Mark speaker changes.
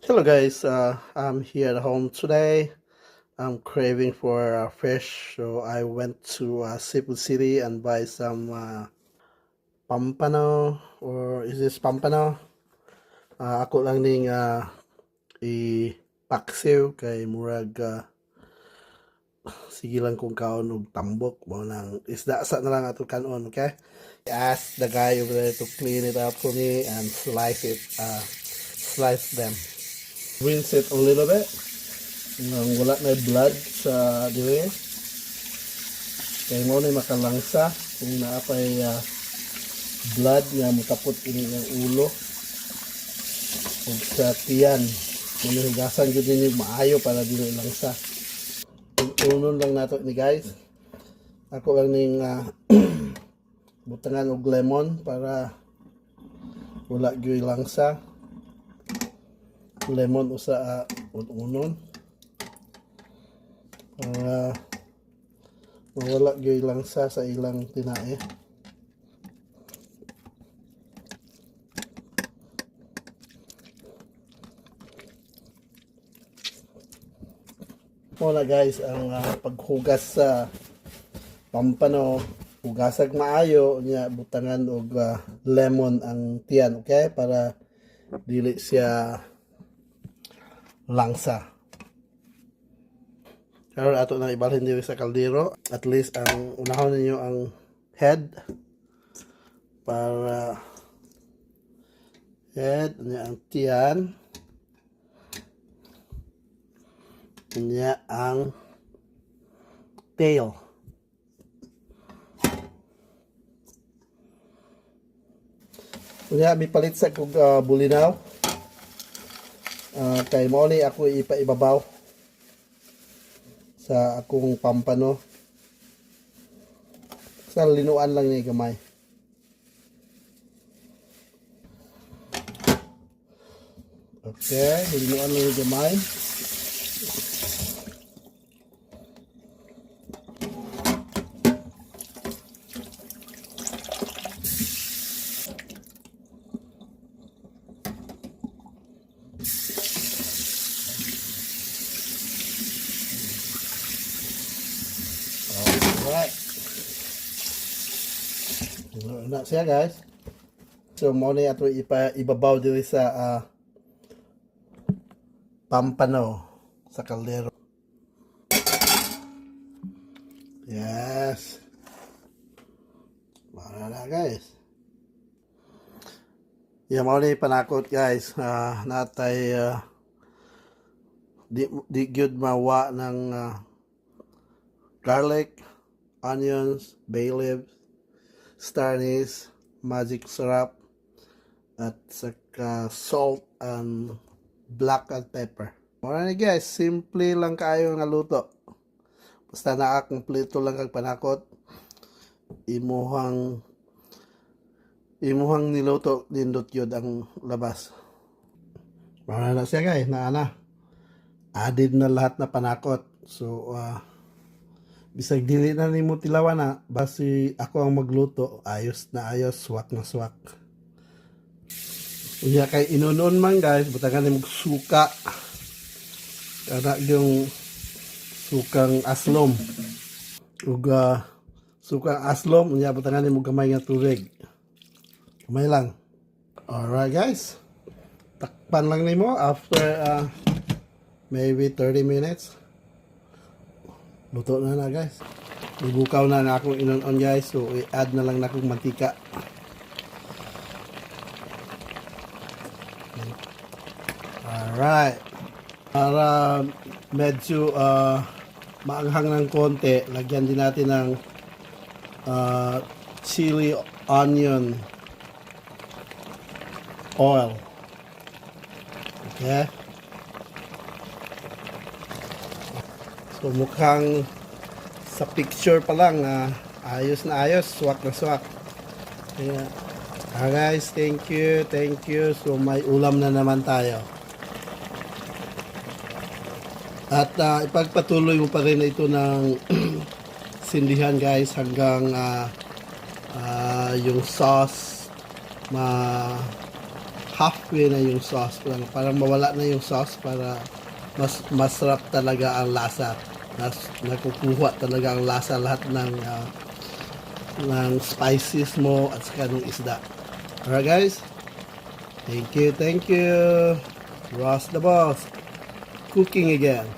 Speaker 1: Hello guys, I'm here at home today. I'm craving for fish, so I went to Cebu City and buy some pampano, or is this pampano? Ako lang ning i-paksiw kay murag sige lang kung kaon og tambok mo lang isda sa na lang ato kanon, okay? I asked the guy over there to clean it up for me and slice them. Rinse it a little bit. Nang wala na blood sa dili. Kaya mo na makalangsa kung naapay blood nga mutapot ini ng ulo o sa tiyan. Kung higasan yun din yung maayo para dili langsa. Unon lang nato ni guys. Ako lang ning butangan og lemon para wala gyud langsa. Lemon usa unon para mawala gyud langsa sa ilang tinae. Muna guys ang paghugas sa pampano, hugasag maayo nya butangan og lemon ang tiyan, okay, para dili siya langsa. Karon ato nang ibalhin diri sa kaldero. At least ang unahon ninyo ang head para head nya ang tiyan nya ang tail. Unya mipalit sa kog bulinaw. Kay mo ni ako ipaibabaw sa akong pampano. Sa linuan lang ni gamay. Okay, linuan lang ni gamay. Alright. Na siya guys. So mo ni ato ibabaw diri sa pampano sa kaldero. Yes. Mara na guys. Mo ni panakot guys. Natay di gyud mawa ng garlic, onions, bay leaves, star anise, magic syrup, at saka salt and black and pepper. Mura na guys, simple lang kayo nga luto. Basta nakakumpleto lang kag panakot, imuhang niluto nindot yun ang labas. Mura na siya guys, added na lahat na panakot. So bisag dili na nimo tilawan na, basi ako ang magluto, ayos na ayos, swak na swak. Unya kay inunon man guys, butangan nimo suka. Kana yung sukang aslom. Ug sukang aslom, unya butangan nimo gamay nga tubig. Gamay lang. Alright guys. Takpan lang nimo after maybe 30 minutes. Luto na guys. Ibukaw na akong inon-on guys. So i-add na lang na akong mantika. Alright. Para medyo maanghang ng konti, lagyan din natin ng chili onion oil. Okay. So mukhang sa picture pa lang ayos na ayos, swak na swak. Kaya, guys, thank you. So may ulam na naman tayo. At ipagpatuloy mo pa rin ito ng sindihan guys hanggang yung sauce halfway na yung sauce lang. Parang mawala na yung sauce para mas masarap talaga ang lasa. Nakukuha talaga ang lasa lahat ng spices mo at saka ng isda. Alright guys? Thank you, thank you. Ross the Boss. Cooking again.